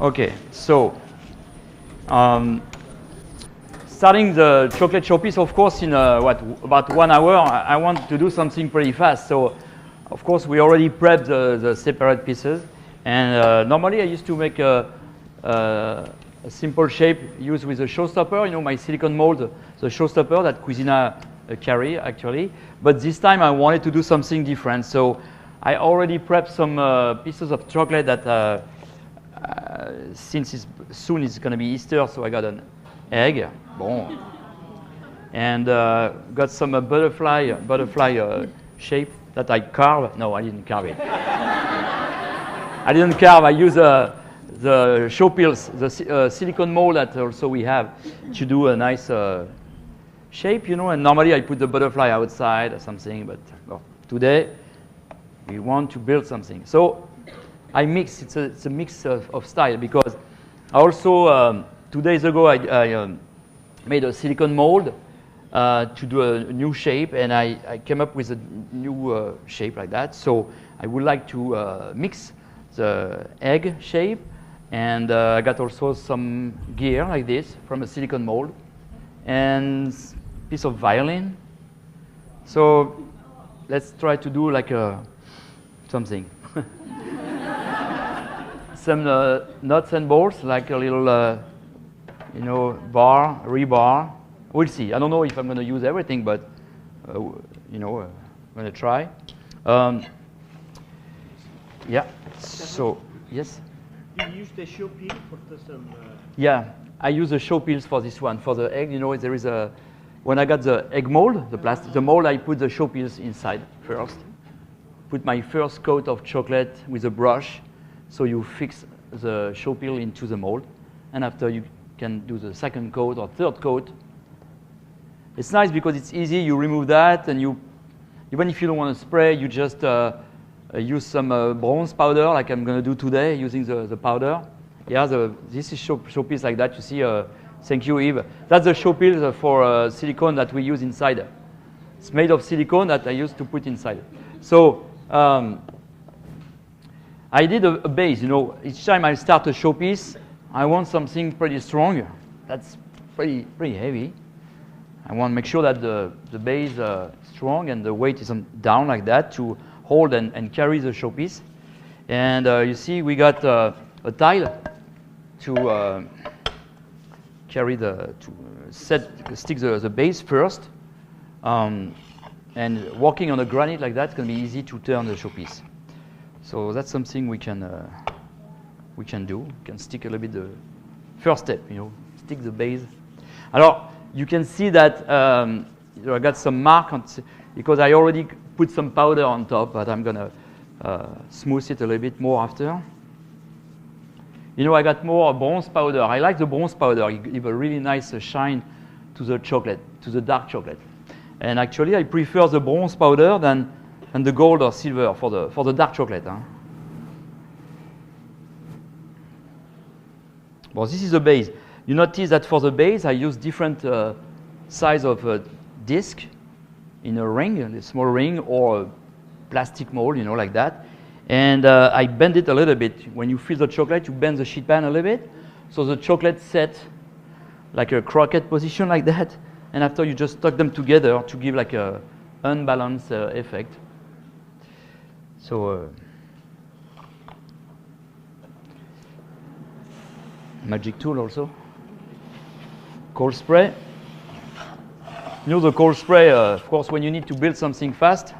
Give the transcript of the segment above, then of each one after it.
Okay, so starting the chocolate showpiece, of course, in about 1 hour, I want to do something pretty fast. So, of course, we already prepped the separate pieces. And normally I used to make a simple shape used with a showstopper, you know, my silicone mold, the showstopper that Cuisina carry actually. But this time I wanted to do something different. So I already prepped some pieces of chocolate that since soon it's going to be Easter, so I got an egg, bon, and got some butterfly shape that I carve. No, I didn't carve it. I didn't carve. I use the Showpiece, the silicone mold that also we have to do a nice shape, you know. And normally I put the butterfly outside or something, but well, today we want to build something. So I mix. It's a mix of style because I also 2 days ago I made a silicone mold to do a new shape, and I came up with a new shape like that. So I would like to mix the egg shape, and I got also some gear like this from a silicone mold and piece of violin. So let's try to do like something. Some nuts and bolts, like a little you know, rebar. We'll see. I don't know if I'm going to use everything, but you know, I'm going to try. Yeah. So yes. Do you use the Showpiece for some? Yeah, I use the Showpiece for this one. For the egg, you know, there is a. When I got the egg mold, the mold, I put the Showpiece inside first. Put my first coat of chocolate with a brush, so you fix the Showpiece into the mold, and after you can do the second coat or third coat. It's nice because it's easy. You remove that, and you, even if you don't want to spray, you just use some bronze powder, like I'm going to do today, using the powder. Yeah, this is Showpiece like that. You see, thank you, Yves. That's the Showpiece for silicone that we use inside. It's made of silicone that I used to put inside. So I did a base. You know, each time I start a Showpiece, I want something pretty strong. That's pretty heavy. I want to make sure that the base is strong and the weight isn't down like that to hold and carry the Showpiece. And you see, we got a tile to carry stick the base first. And working on a granite like that, it's going to be easy to turn the Showpiece. So that's something we can do. We can stick a little bit the first step, you know, stick the base. Alors, you can see that I got some mark because I already put some powder on top, but I'm gonna smooth it a little bit more after. You know, I got more bronze powder. I like the bronze powder. It gives a really nice shine to the chocolate, to the dark chocolate. And actually, I prefer the bronze powder than the gold or silver for the dark chocolate. Huh? Well, this is the base. You notice that for the base, I use different size of disc in a ring, a small ring, or a plastic mold, you know, like that. And I bend it a little bit. When you fill the chocolate, you bend the sheet pan a little bit, so the chocolate set like a croquette position like that. And after, you just tuck them together to give like a unbalanced effect. So magic tool also. Cold spray. You know, the cold spray, of course, when you need to build something fast.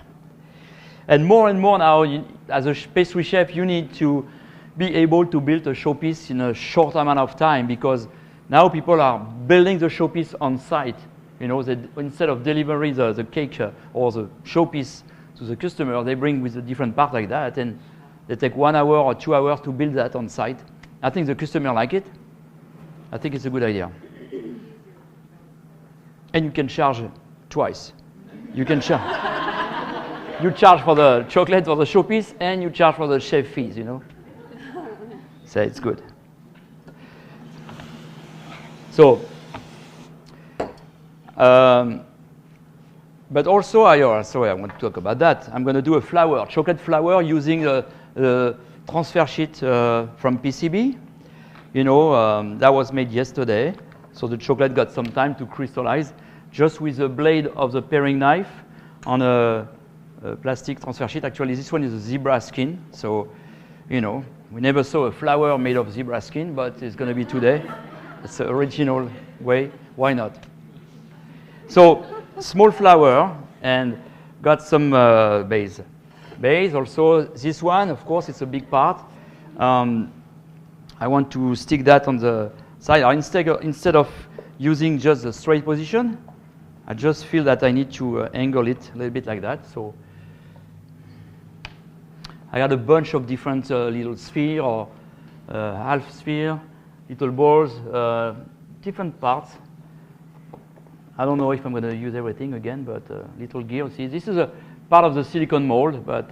And more now, as a pastry chef, you need to be able to build a Showpiece in a short amount of time, because now people are building the Showpiece on site. You know, instead of delivering the cake or the Showpiece to the customer, they bring with a different part like that, and they take 1 hour or 2 hours to build that on site. I think the customer like it. I think it's a good idea. And you can charge twice. You can charge. You charge for the chocolate for the Showpiece, and you charge for the chef fees, you know. So it's good. So, but also, sorry, I want to talk about that. I'm going to do a chocolate flower using a transfer sheet from PCB. you know, that was made yesterday. So the chocolate got some time to crystallize just with the blade of the paring knife on a plastic transfer sheet. Actually, this one is a zebra skin. So, you know, we never saw a flower made of zebra skin, but it's going to be today. It's the original way. Why not? So, small flower and got some base. Base also, this one, of course, it's a big part. I want to stick that on the side. Instead of using just the straight position, I just feel that I need to angle it a little bit like that. So I got a bunch of different little sphere or half sphere, little balls, different parts. I don't know if I'm going to use everything again, but little gear. See, this is a part of the silicone mold, but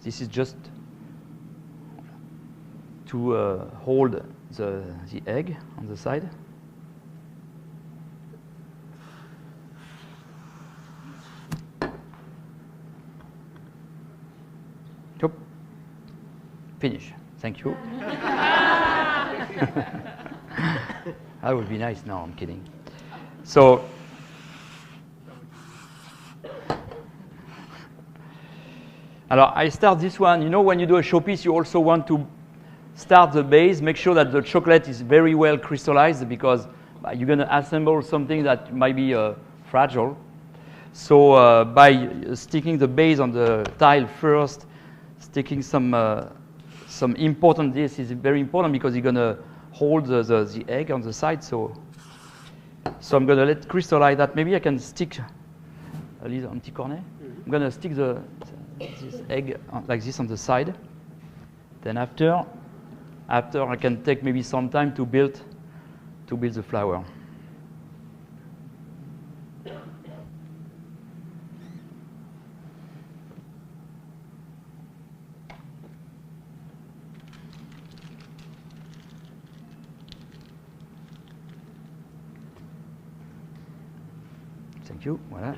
this is just to hold the egg on the side. Yep. Finish. Thank you. That would be nice. No, I'm kidding. So, I start this one. You know, when you do a showpiece, you also want to start the base, make sure that the chocolate is very well crystallized because you're going to assemble something that might be fragile. So by sticking the base on the tile first, sticking some important, this is very important because you're going to hold the egg on the side. So I'm going to let crystallize that. Maybe I can stick a little empty corner. I'm going to stick this egg like this on the side. Then after I can take maybe some time to build the flower. Thank you. Voilà.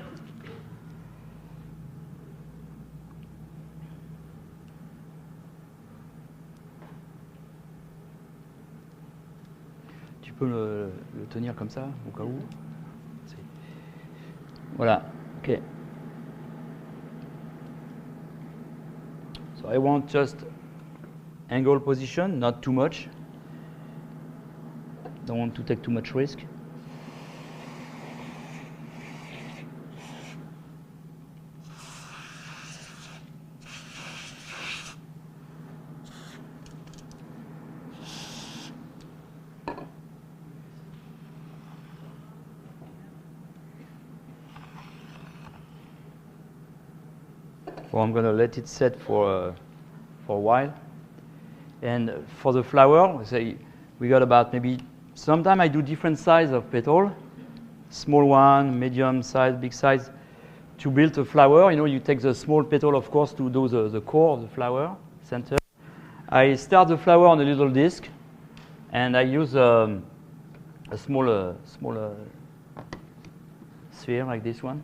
Tu peux le tenir comme ça, au cas où. Voilà. Okay. So I want just angle position, not too much. Don't want to take too much risk. Well, I'm going to let it set for a while. And for the flower, say we got about maybe, sometimes I do different size of petal, small one, medium size, big size. To build a flower, you know, you take the small petal, of course, to do the core of the flower, center. I start the flower on a little disc, and I use a smaller sphere like this one.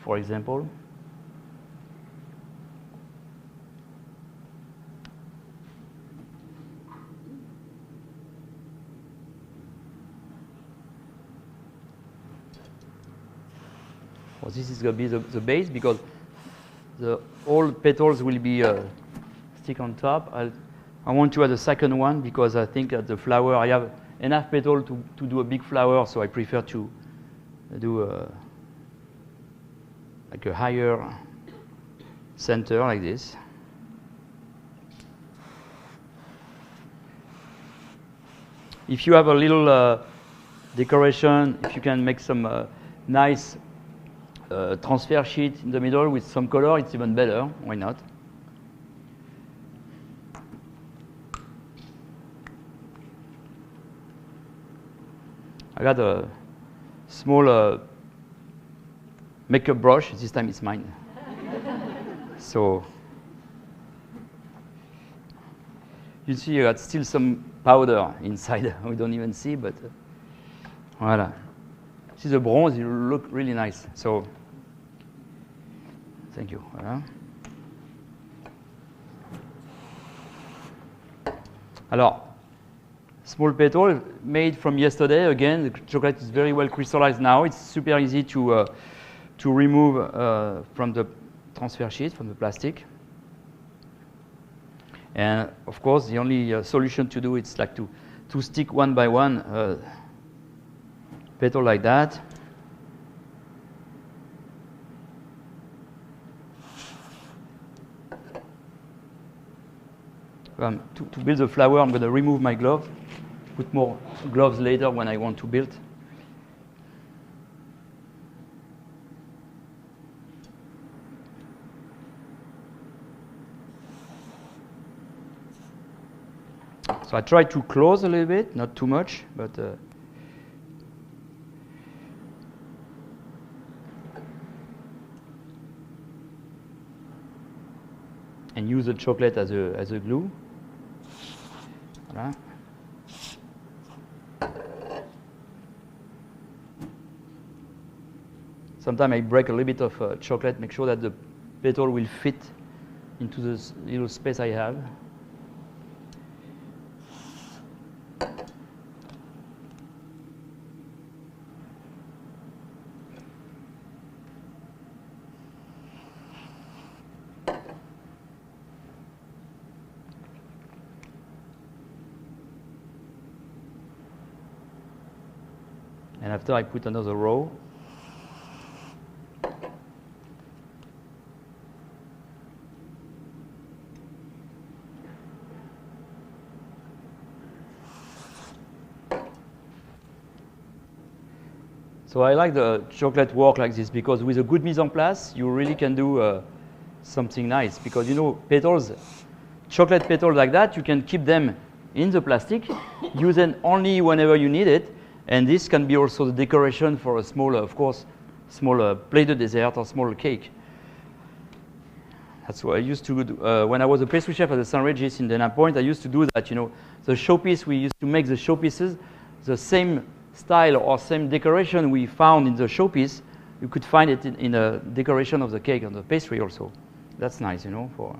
For example, well, this is going to be the base because all petals will be stick on top. I want to add a second one because I think at the flower I have enough petal to do a big flower, so I prefer to do like a higher center like this. If you have a little decoration, if you can make some nice transfer sheet in the middle with some color, it's even better. Why not? I got a small makeup brush. This time it's mine. So you see, I got still some powder inside. We don't even see, but voilà. See the bronze, it look really nice. So Thank you. Voilà. Alors, small petal made from yesterday. Again, the chocolate is very well crystallized now. It's super easy to remove from the transfer sheet, from the plastic. And of course, the only solution to do it's like to stick one by one petal like that. To build the flower, I'm going to remove my glove, put more gloves later when I want to build. So I try to close a little bit, not too much, but and use the chocolate as a glue. Voilà. Sometimes I break a little bit of chocolate, make sure that the petal will fit into this little space I have. And after I put another row. So I like the chocolate work like this because with a good mise en place, you really can do something nice. Because you know, petals, chocolate petals like that, you can keep them in the plastic, use them only whenever you need it. And this can be also the decoration for a small, of course, small plate de dessert or small cake. That's what I used to do. When I was a pastry chef at the St. Regis in Dana Point, I used to do that. You know, the showpiece, we used to make the showpieces, the same style or same decoration we found in the showpiece, you could find it in a decoration of the cake and the pastry also. That's nice, you know, for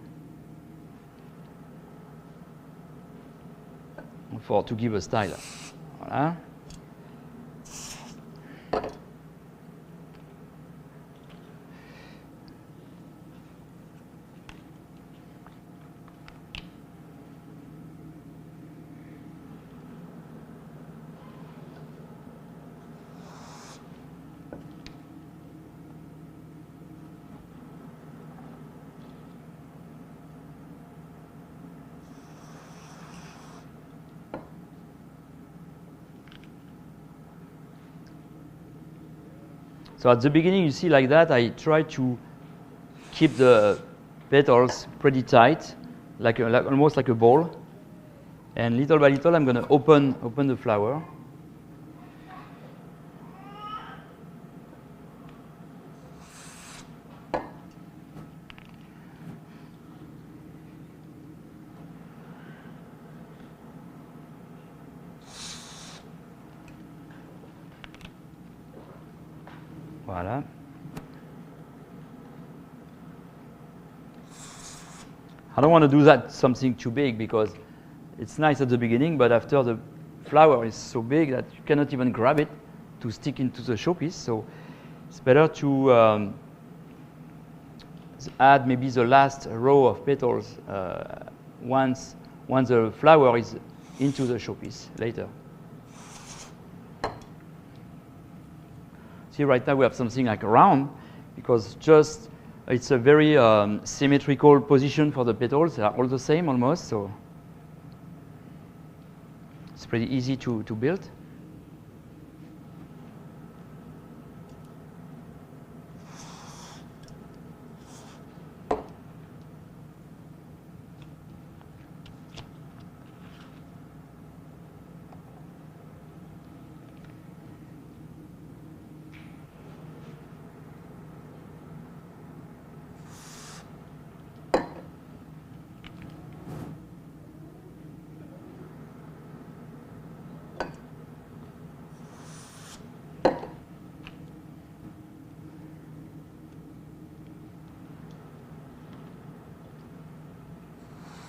to give a style. Voilà. So at the beginning, you see like that, I try to keep the petals pretty tight, like almost like a ball. And little by little, I'm going to open the flower. Voilà. I don't want to do that something too big because it's nice at the beginning, but after the flower is so big that you cannot even grab it to stick into the showpiece. So it's better to add maybe the last row of petals once the flower is into the showpiece later. See, right now we have something like a round because just it's a very symmetrical position for the petals. They are all the same almost, so it's pretty easy to build.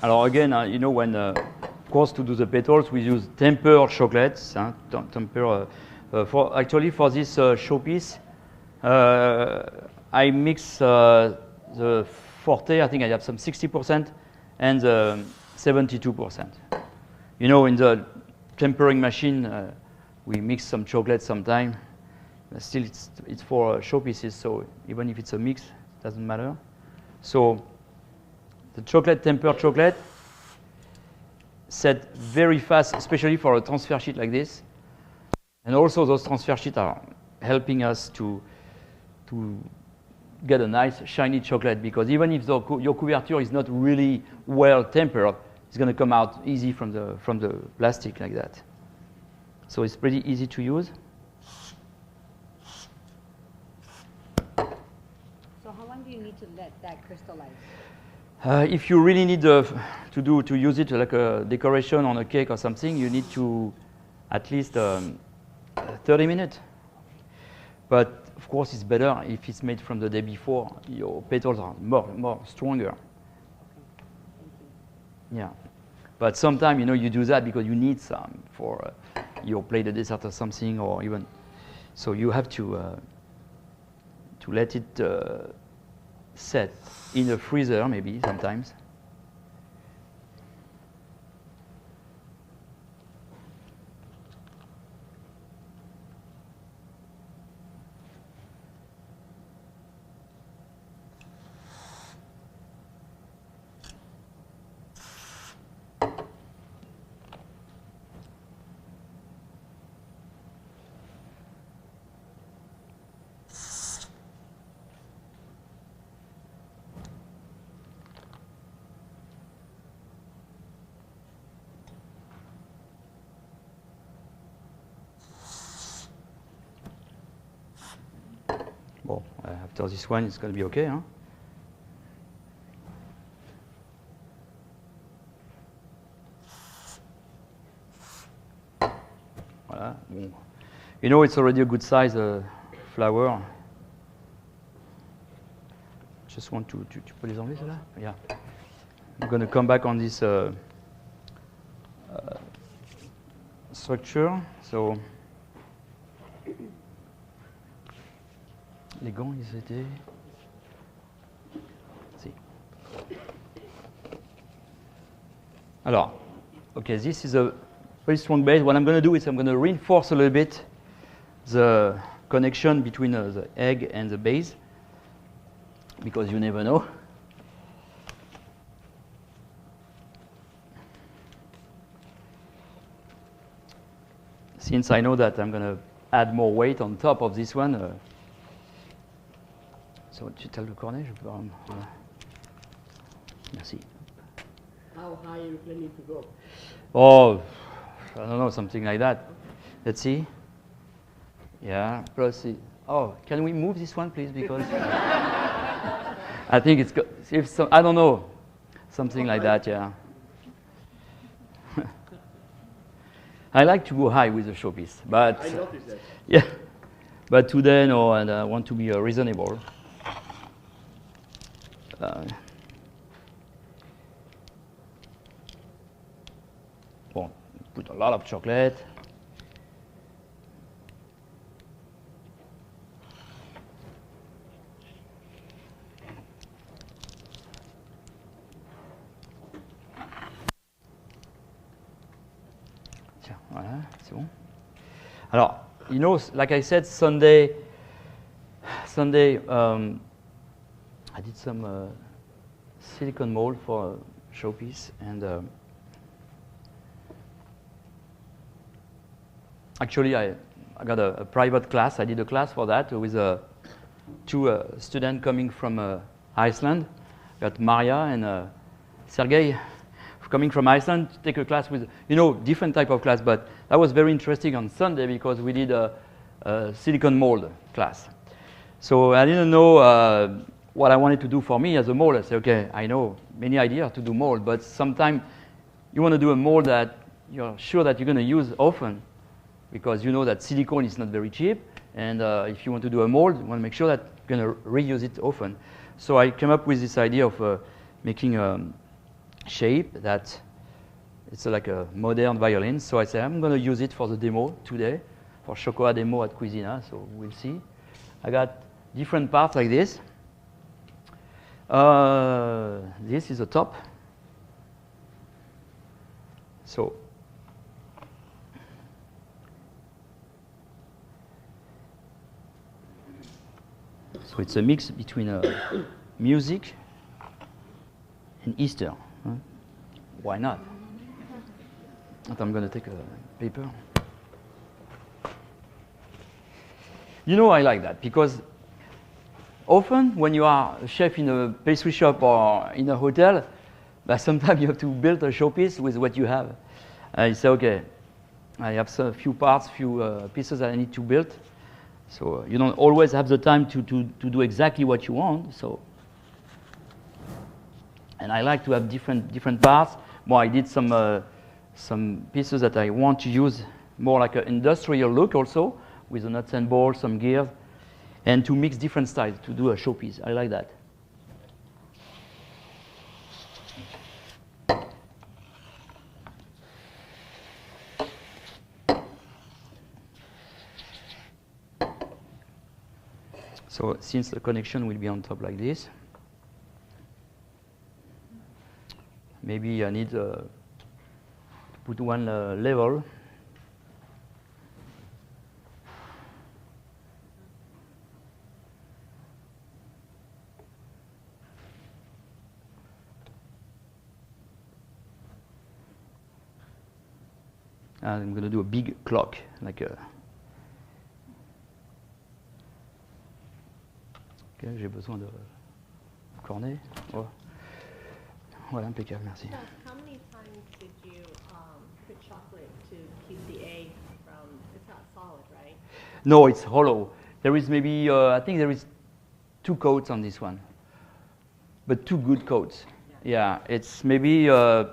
Alors again, you know, when, of course, to do the petals, we use tempered chocolates. Actually, for this showpiece, I mix the forte. I think I have some 60% and 72%. You know, in the tempering machine, we mix some chocolate sometime. Still, it's for showpieces, so even if it's a mix, it doesn't matter. So the tempered chocolate, set very fast, especially for a transfer sheet like this. And also those transfer sheets are helping us to get a nice shiny chocolate, because even if your couverture is not really well tempered, it's going to come out easy from the plastic like that. So it's pretty easy to use. So how long do you need to let that crystallize? If you really need to use it like a decoration on a cake or something, you need to at least 30 minutes. But of course, it's better if it's made from the day before. Your petals are more stronger. Yeah. But sometimes, you know, you do that because you need some for your plate a dessert or something, or even so you have to let it set in the freezer maybe sometimes. Well, after this one, it's going to be okay, huh? Voilà. Bon. You know, it's already a good size flower. Just want to put les enlever, celle-là? Yeah. I'm going to come back on this structure. So, les gants, ils étaient... Si. Alors, okay, this is a very strong base. What I'm going to do is I'm going to reinforce a little bit the connection between the egg and the base, because you never know. Since I know that I'm going to add more weight on top of this one, so tu tell le cornet, je peux. Voilà. Merci. How high are you planning to go? Oh, I don't know, something like that. Let's see. Yeah, proceed. Oh, can we move this one, please? Because I think it's if so, I don't know, something like that. Yeah. I like to go high with the showpiece, but I noticed that. yeah. But today, no, and I want to be reasonable. Bon, put a lot of chocolate. Tiens, voilà, c'est bon. Alors, you know, like I said, Sunday, I did some silicone mold for a showpiece, and actually I got a private class. I did a class for that with two students coming from Iceland. Got Maria and Sergey coming from Iceland to take a class with, you know, different type of class, but that was very interesting on Sunday because we did a silicone mold class. So I didn't know what I wanted to do for me as a mold. I said, okay, I know many ideas to do mold, but sometimes you want to do a mold that you're sure that you're going to use often, because you know that silicone is not very cheap, and if you want to do a mold, you want to make sure that you're going to reuse it often. So I came up with this idea of making shape that it's like a modern violin. So I say I'm going to use it for the demo today, for Chocoa demo at Cuisina. So we'll see. I got different parts like this. This is the top. So it's a mix between music and Easter. Huh? Why not? But I'm going to take a paper. You know I like that because often when you are a chef in a pastry shop or in a hotel, but sometimes you have to build a showpiece with what you have. You say, okay, I have a few parts, few pieces that I need to build. So you don't always have the time to do exactly what you want. So, and I like to have different parts. Well, I did some pieces that I want to use more like an industrial look also, with the nuts and bolts, some gears, and to mix different styles to do a showpiece. I like that. So since the connection will be on top like this, maybe I need to put one level. And I'm going to do a big clock, like a... Ok, j'ai besoin de cornet. Oh. Voilà, impeccable, merci. So how many times did you put chocolate to keep the egg from, it's not solid, right? No, it's hollow. There is maybe, I think there is 2 coats on this one. But 2 good coats. Yeah, it's maybe 4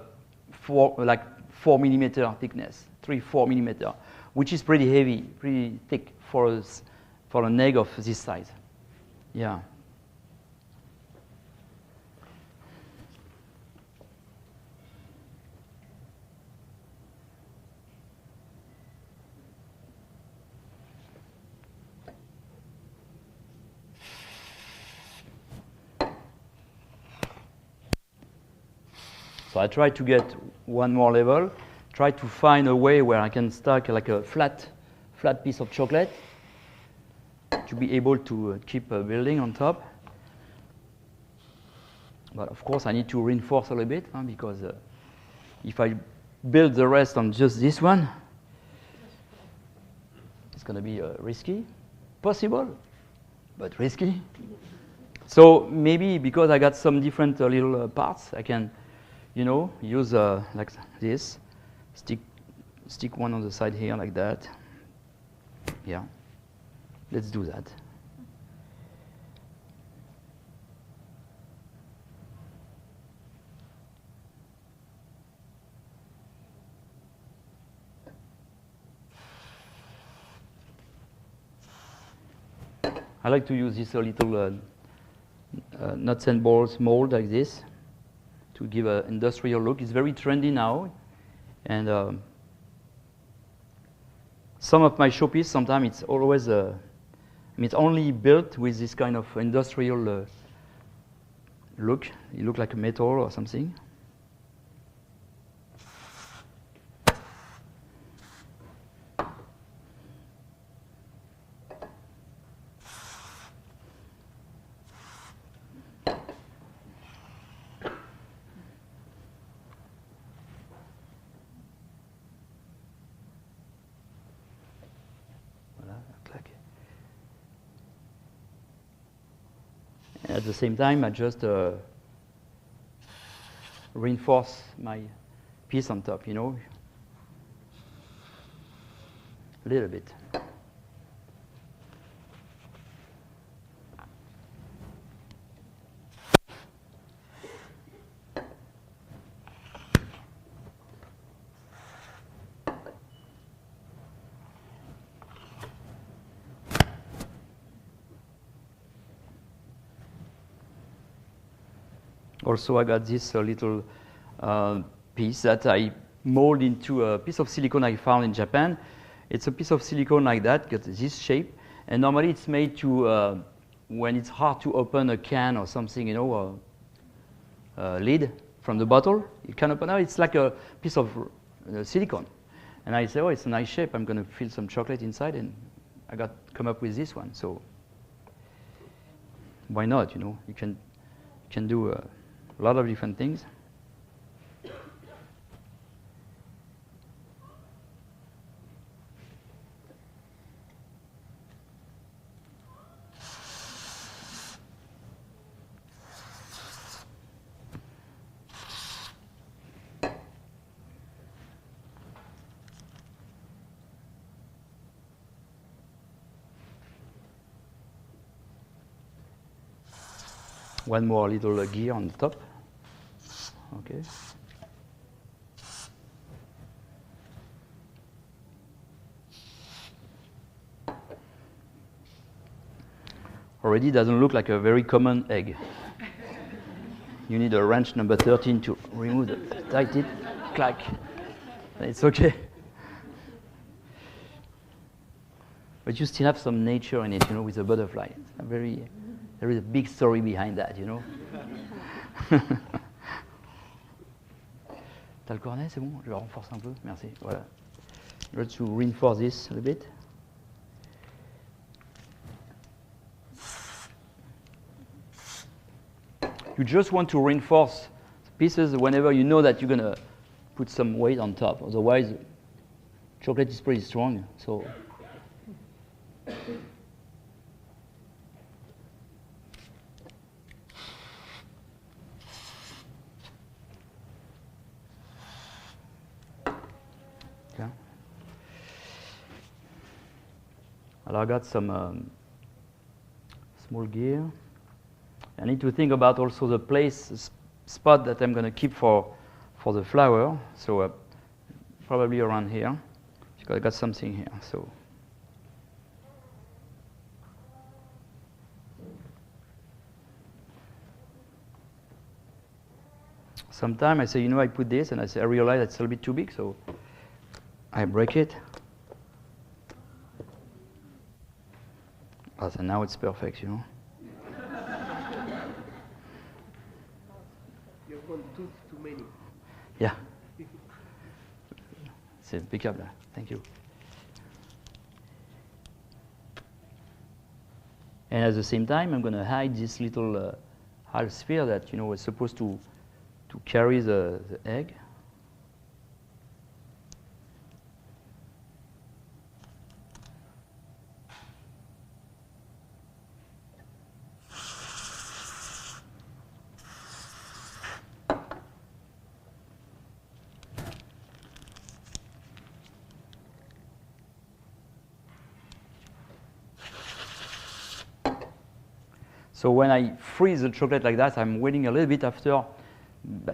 millimeter thickness, 3-4 millimeter, which is pretty heavy, pretty thick for an egg of this size. Yeah. So I try to get one more level, try to find a way where I can stack like a flat piece of chocolate to be able to keep building on top. But of course I need to reinforce a little bit because if I build the rest on just this one, it's going to be risky. Possible, but risky. So maybe because I got some different little parts, I can, you know, use like this, stick one on the side here like that. Yeah, let's do that. I like to use this little nuts and bolts mold like this to give an industrial look. It's very trendy now, and some of my showpiece, sometimes it's always, it's only built with this kind of industrial look. It looks like a metal or something. At the same time, I just reinforce my piece on top, you know, a little bit. Also, I got this little piece that I mold into a piece of silicone I found in Japan. It's a piece of silicone like that, got this shape, and normally it's made to when it's hard to open a can or something, you know, lid from the bottle. You can open it. It's like a piece of silicone, and I say, oh, it's a nice shape. I'm going to fill some chocolate inside, and I come up with this one. So why not? You know, you can do a lot of different things. One more little gear on the top. Okay. Already doesn't look like a very common egg. You need a wrench number 13 to remove the tight it, clack. It's okay. But you still have some nature in it, you know, with the butterfly. There is a big story behind that, you know. T'as le cornet, c'est bon? Je le renforce un peu, merci. Voilà. Let's reinforce this a little bit. You just want to reinforce pieces whenever you know that you're going to put some weight on top. Otherwise, chocolate is pretty strong. So. Okay. Well, I got some small gear. I need to think about also the spot that I'm going to keep for the flower. So probably around here. Because I got something here. So sometimes I say, you know, I put this, and I realize it's a little bit too big, so I break it. Oh, so now it's perfect, you know. Too many. Yeah. C'est impeccable. Thank you. And at the same time, I'm going to hide this little half sphere that, you know, is supposed to carry the egg. So when I freeze the chocolate like that, I'm waiting a little bit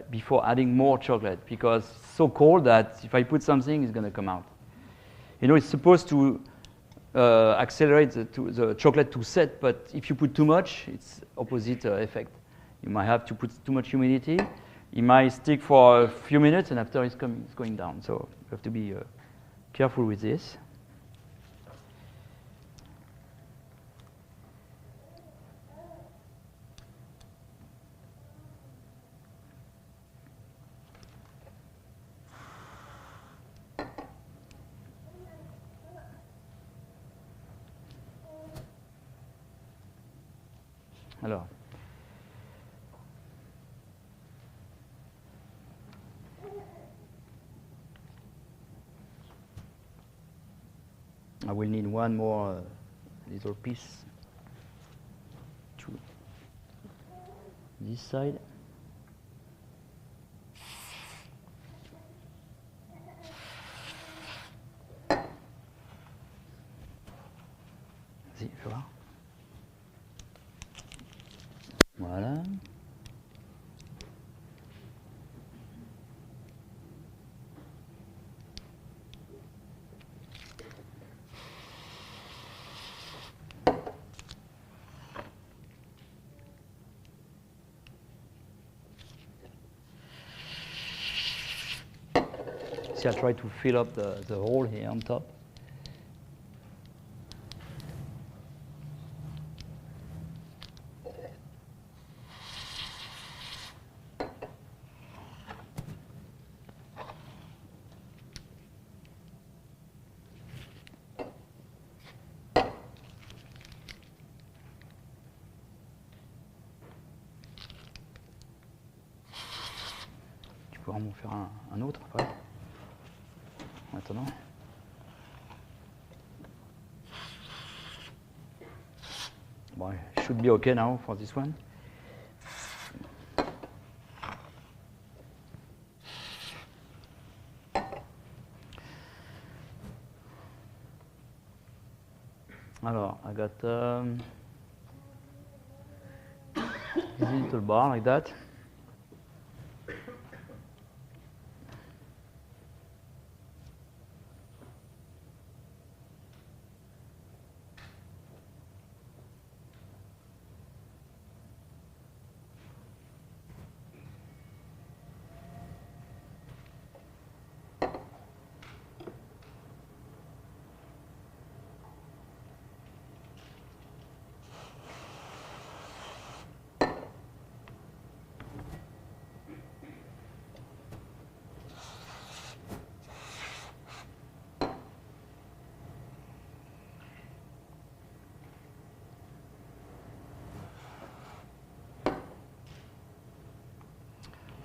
before adding more chocolate, because it's so cold that if I put something, it's going to come out. You know, it's supposed to accelerate the chocolate to set, but if you put too much, it's opposite effect. You might have to put too much humidity. It might stick for a few minutes, and after it's going down. So you have to be careful with this. Alors, I will need one more little piece to this side. Vas-y, fais voir. Voilà. See, I try to fill up the hole here on top. Tu pourras m'en faire un autre après. Maintenant. Well, it should be okay now for this one. Alors, I got this little bar like that.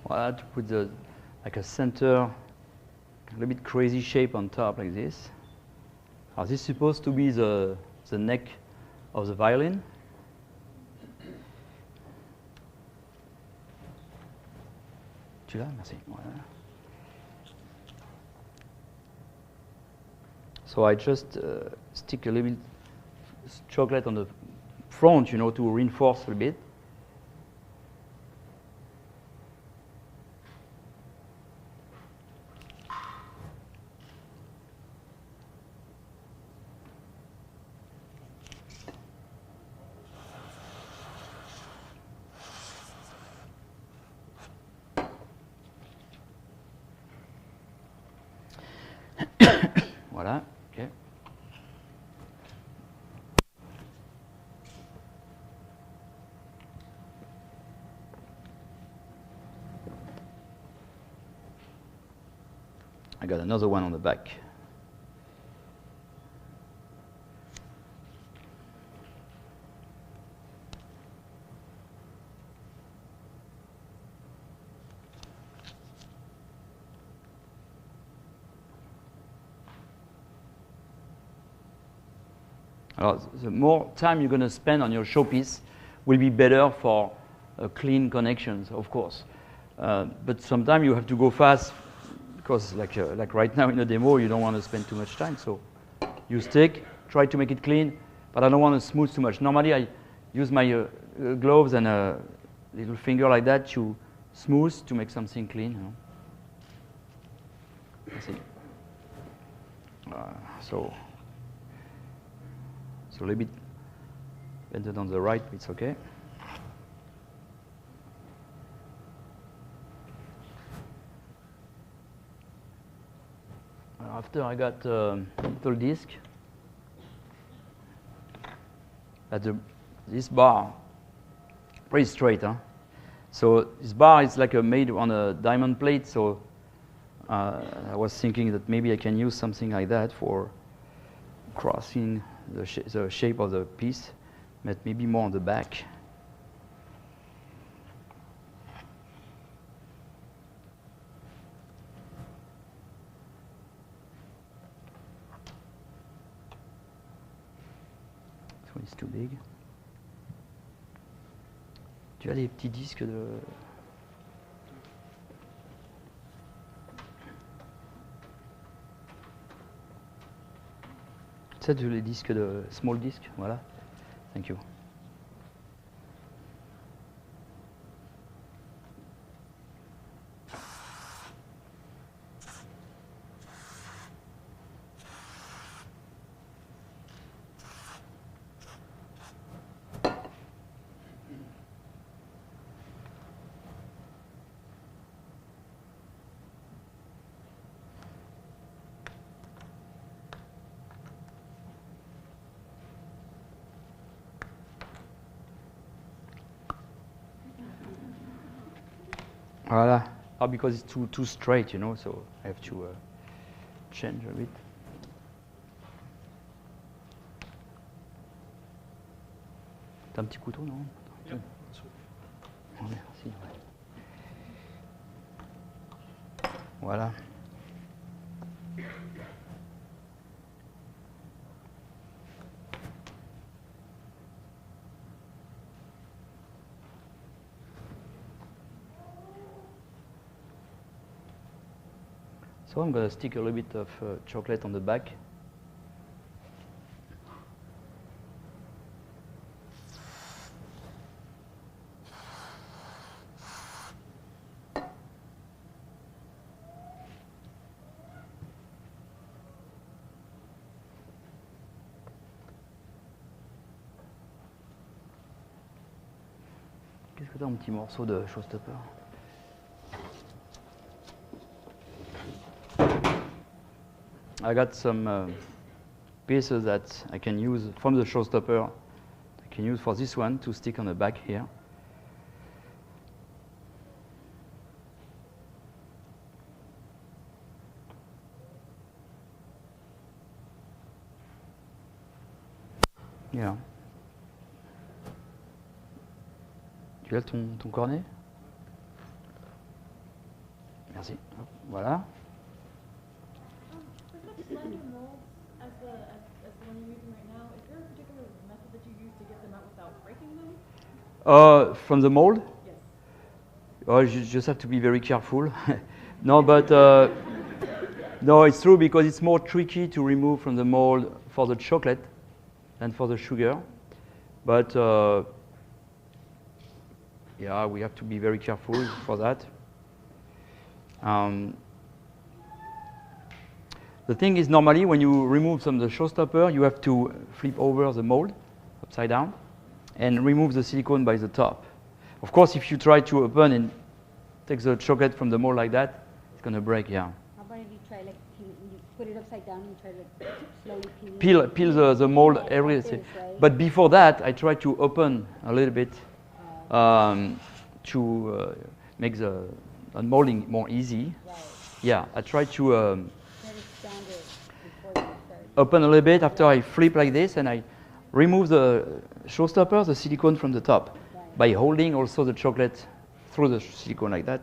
Voilà, to put like a center, a little bit crazy shape on top like this. This is supposed to be the neck of the violin. Tu l'as? Merci. Voilà. So I just stick a little bit chocolate on the front, you know, to reinforce a little bit. Voilà, ok. I got another one on the back. The more time you're going to spend on your showpiece will be better for clean connections, of course. But sometimes you have to go fast because, like right now in the demo, you don't want to spend too much time. So you stick, try to make it clean, but I don't want to smooth too much. Normally, I use my gloves and a little finger like that to smooth to make something clean. You know? Let's see. So a little bit bended on the right, but it's okay. After I got a little disc at this bar, pretty straight, huh? So this bar is like made on a diamond plate, so I was thinking that maybe I can use something like that for crossing the shape of the piece, but maybe more on the back. This one is too big. Tu as des petits disques de... C'est les disques de small disc, voilà. Thank you. Voilà. Oh, because it's too straight, you know, so I have to change a bit. T'as un petit couteau, non? Yep. Oh, merci. Ouais. Voilà. So I'm going to stick a little bit of chocolate on the back. Qu'est-ce que t'as, un petit morceau de showstopper? I got some pieces that I can use from the showstopper. I can use for this one to stick on the back here. Yeah. Tu as ton cornet? Merci. Hop, voilà. For such slender molds as the one you're using right now, is there a particular method that you use to get them out without breaking them? From the mold? Yes. Oh, you just have to be very careful. No, but no, it's true because it's more tricky to remove from the mold for the chocolate than for the sugar. But yeah, we have to be very careful for that. The thing is, normally when you remove some of the showstopper, you have to flip over the mold upside down and remove the silicone by the top. Of course, if you try to open and take the chocolate from the mold like that, it's going to break, yeah. How about if you try, like, you put it upside down and you try to slowly Peel the mold like everything. this, right? But before that, I try to open a little bit to make the unmolding more easy. Right. Yeah, I try to Try to stand it before you start. open a little bit after I flip like this, and I remove the showstopper, the silicone from the top, Right. by holding also the chocolate through the silicone like that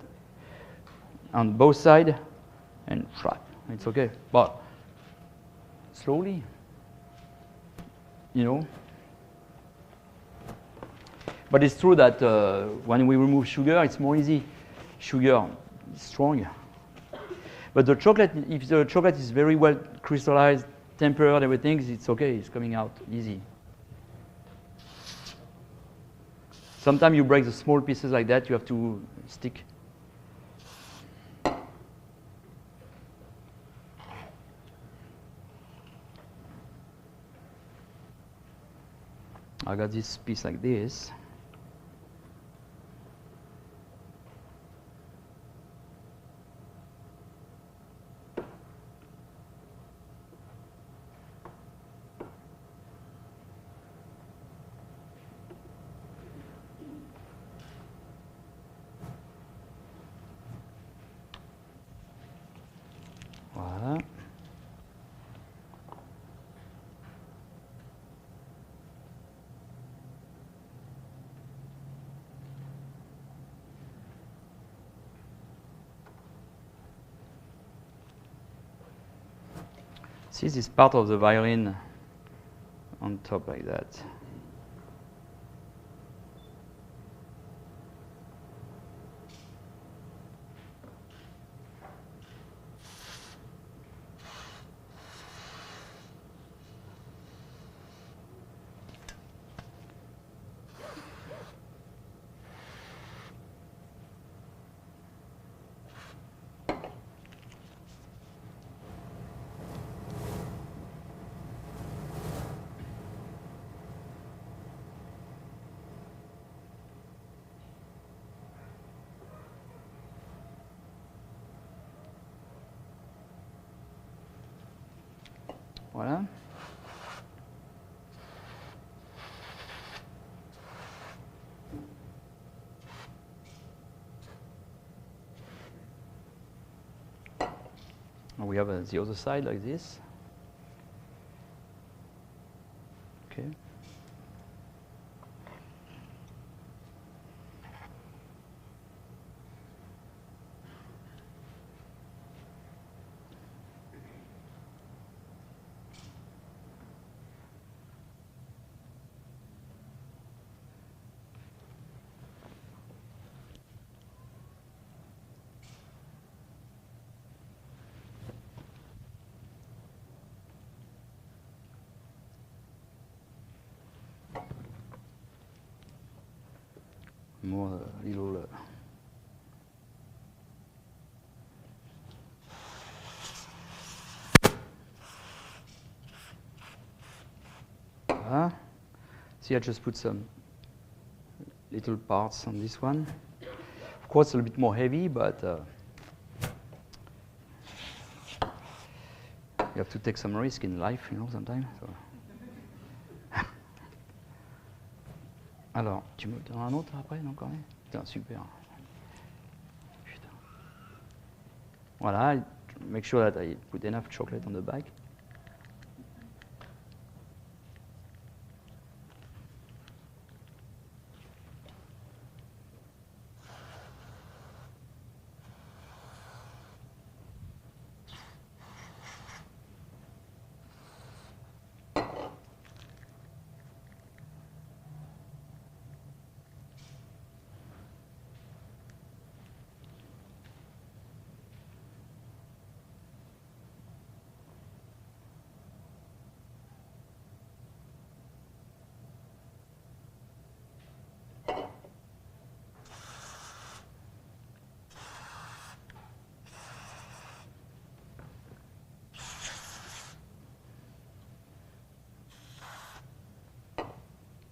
on both sides, and flap. It's okay, but slowly, you know. But it's true that when we remove sugar, it's more easy. Sugar is strong. But the chocolate, if the chocolate is very well crystallized, tempered, everything, it's okay. It's coming out easy. Sometimes you break the small pieces like that. You have to stick. I got this piece like this. Voilà. See this part of the violin on top like that. Voilà. And we have the other side like this. Okay. More little see, I just put some little parts on this one. Of course, it's a little bit more heavy, but you have to take some risk in life, you know, sometimes. So. Alors, tu me donnes un autre après, non, quand même? Putain, super. Putain. Voilà, make sure that I put enough chocolate on the back.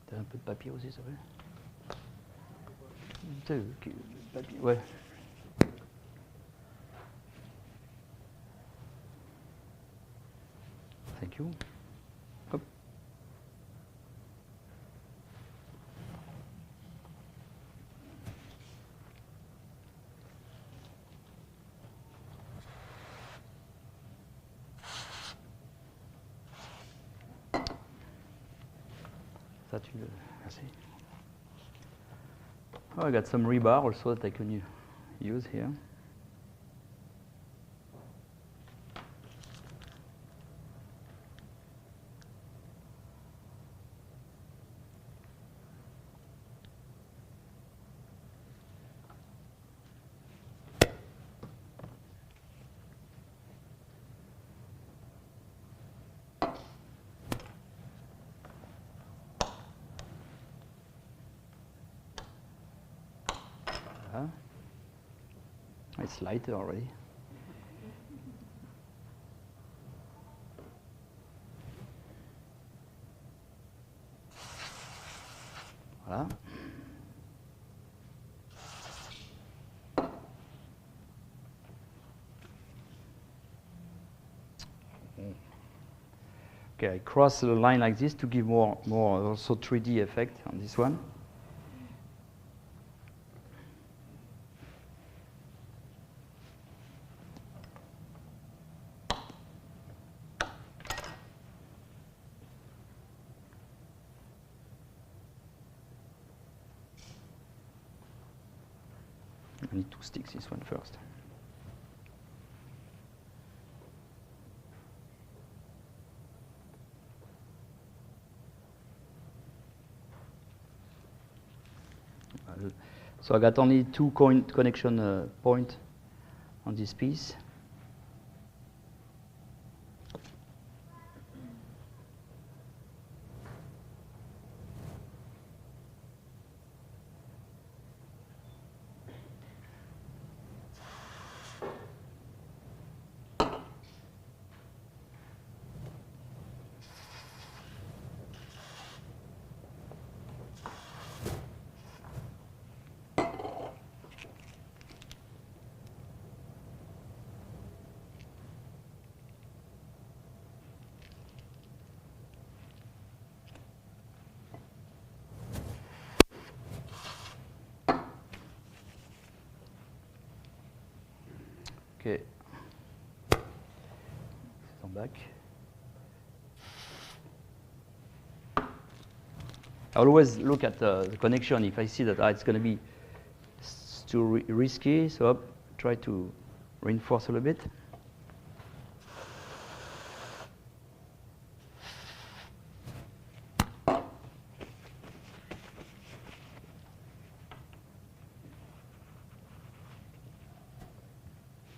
T'as un peu de papier aussi, ça fait? Papier, ouais. Thank you. Hop. Ça, tu le... Merci. Oh, I got some rebar also that I can use here. It's lighter already. Voilà. Okay, I cross the line like this to give more also 3D effect on this one. I need to stick this one first. So I got only two connection point on this piece. Okay. Come back. I always look at the connection if I see that it's going to be too risky, so I try to reinforce a little bit.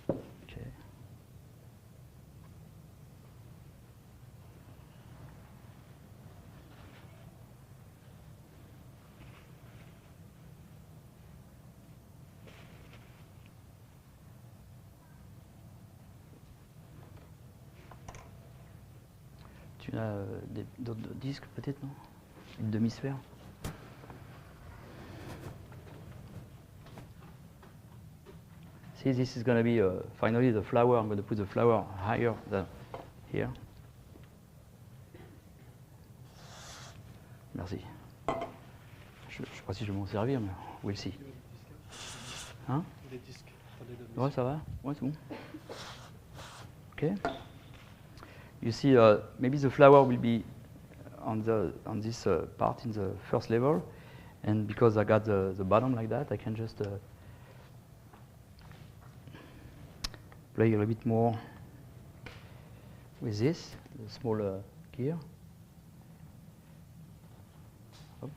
Okay. Tu as d'autres disques peut-être, non? Une demi-sphère? See, this is going to be finally the flower. I'm going to put the flower higher than here. Merci. Je ne sais pas si je vais m'en servir, mais we'll see. Hein? Les disques. Ouais, ça va? Ouais, c'est bon. Okay. You see, maybe the flower will be on this part in the first level, and because I got the bottom like that, I can just play a little bit more with this, the small gear. Hop.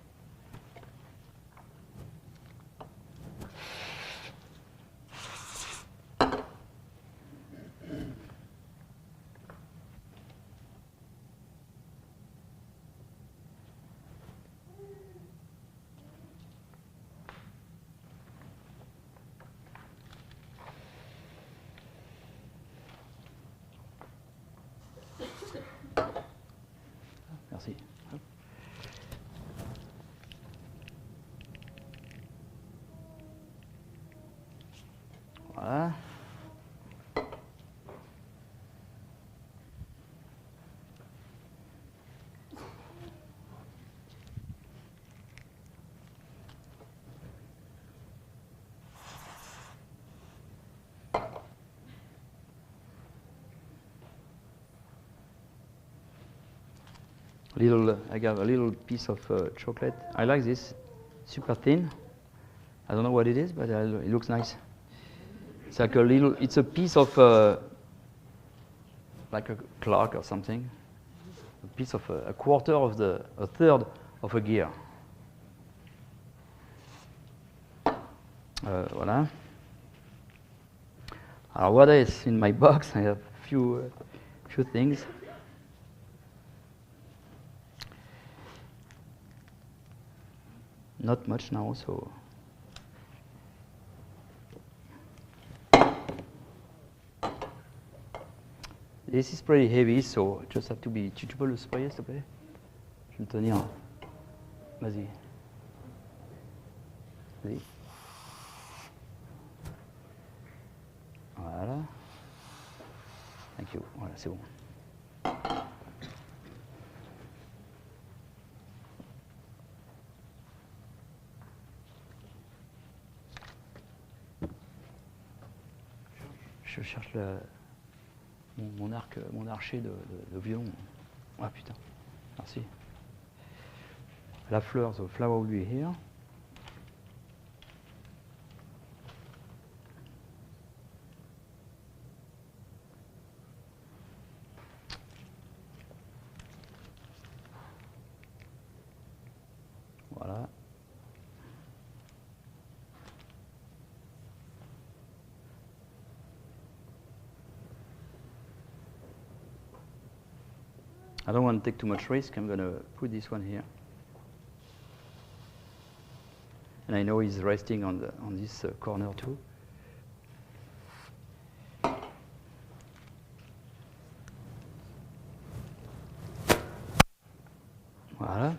Merci. Hop. Voilà. I got a little piece of chocolate. I like this, super thin. I don't know what it is, but it looks nice. It's like a little. It's a piece of like a clock or something. A piece of a third of a gear. Voilà. What is in my box? I have few things. Not much now, so. This is pretty heavy, so just have to be. Tu peux le sprayer, s'il te plaît? Je vais me tenir. Vas-y. Vas-y. Voilà. Thank you. Voilà, c'est bon. Je cherche mon archer de violon. Ah putain, merci. La fleur, the flower will be here. Voilà. I don't want to take too much risk. I'm going to put this one here. And I know he's resting on this corner too. Voilà.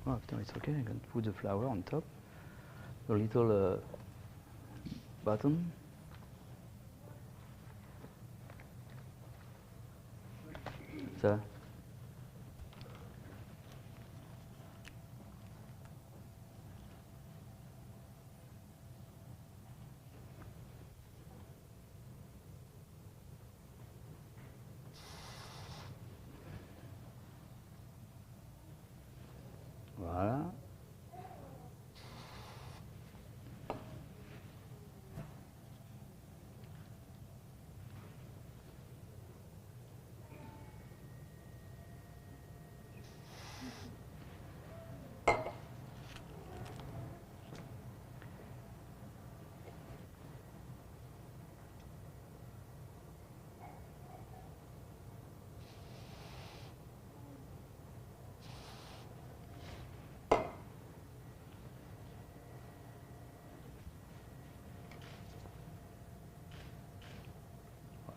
Oh, putain, it's okay. I can put the flower on top. A little button. Ça. Voilà.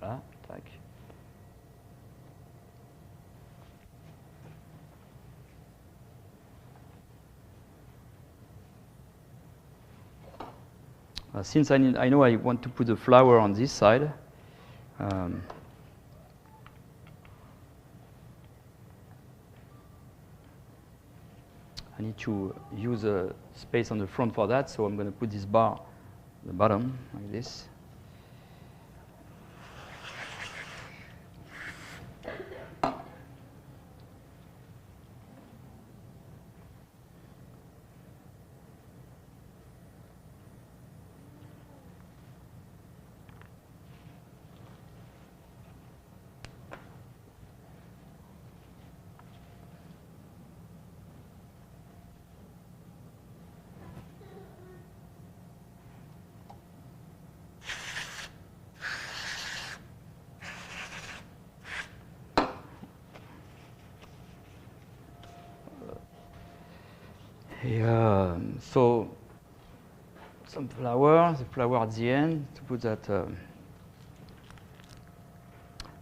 Voilà, tac. Since I know I want to put the flower on this side, I need to use a space on the front for that, so I'm going to put this bar at the bottom, like this. So some flower, the flower at the end, to put that.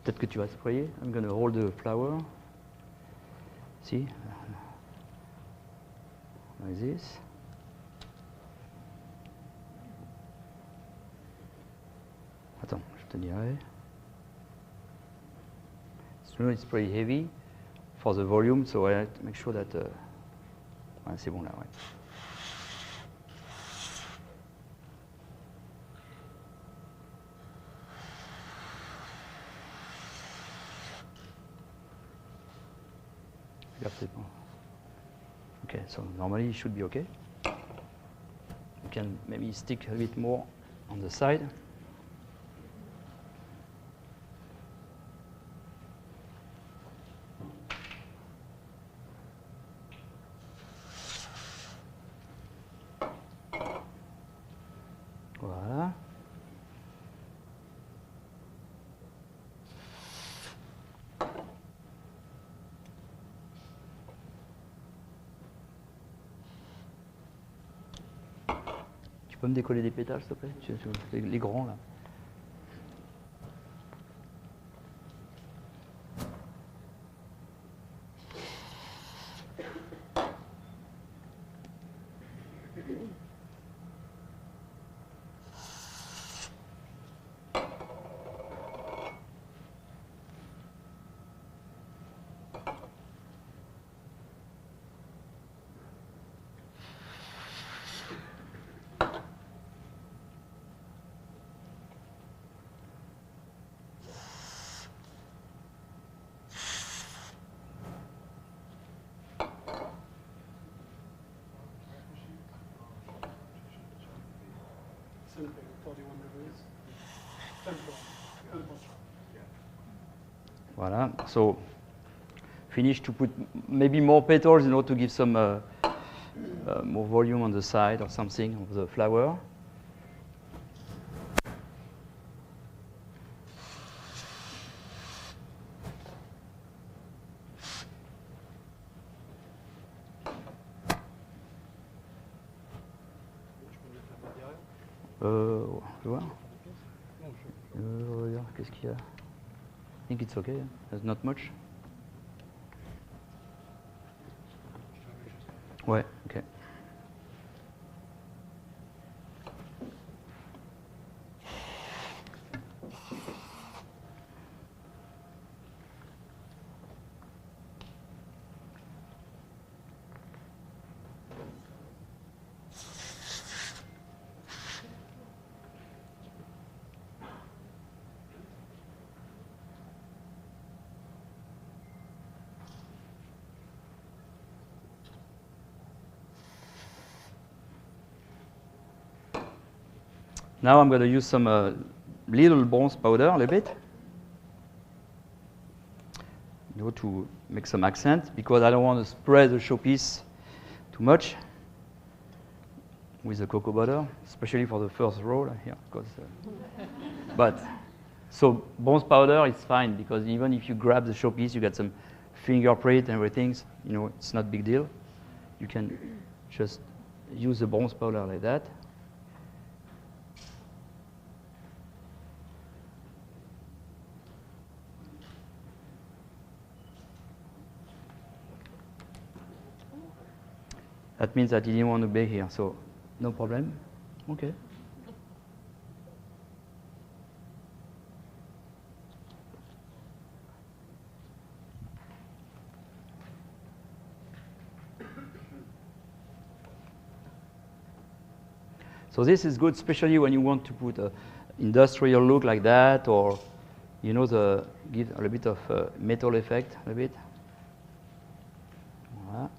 Peut-être que tu vas sprayer. I'm going to hold the flower. See? Like this. Attends, je te dirai. So it's pretty heavy for the volume, so I have to make sure that. Ouais, c'est bon là, ouais. Okay, so normally it should be okay. You can maybe stick a bit more on the side. Voilà. Tu peux me décoller des pétales, s'il te plaît? Les grands, là. Voilà, so finish to put maybe more petals, to give some more volume on the side or something of the flower. Je vois. Regarde, qu'est-ce qu'il y a? I think it's okay. There's not much. Ouais, ok. Now I'm going to use some little bronze powder a little bit, to make some accent, because I don't want to spread the showpiece too much with the cocoa butter, especially for the first roll here. Because, but so bronze powder is fine, because even if you grab the showpiece, you get some fingerprint and everything. You know, it's not a big deal. You can just use the bronze powder like that. That means that he didn't want to be here, so no problem. Okay. So this is good, especially when you want to put an industrial look like that, or you know, give a little bit of metal effect, a bit. Voilà.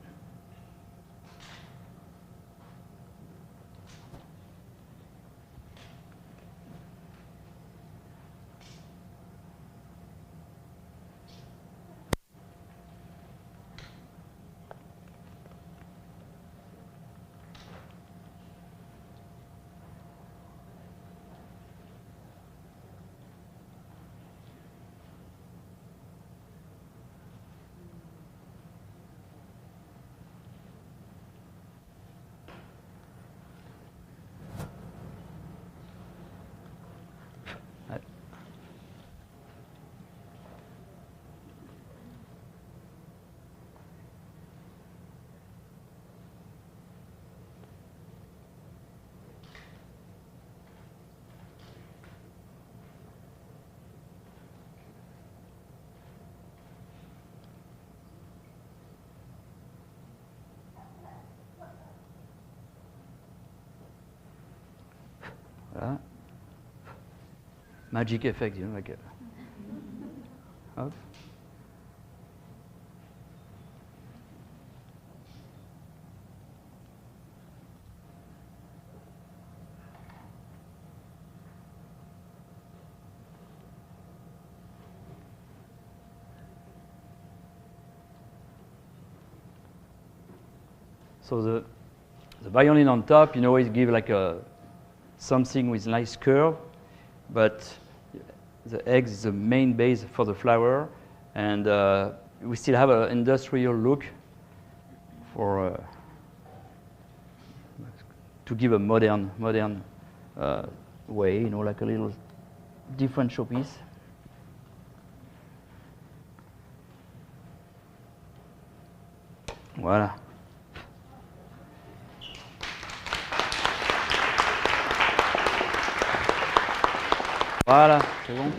Voilà. Magic effect, you know, like hop. So the violin on top, you know, it gives like a something with nice curve, but the eggs is the main base for the flower, and we still have an industrial look for to give a modern way, you know, like a little different showpiece. Voilà. Voilà, c'est bon.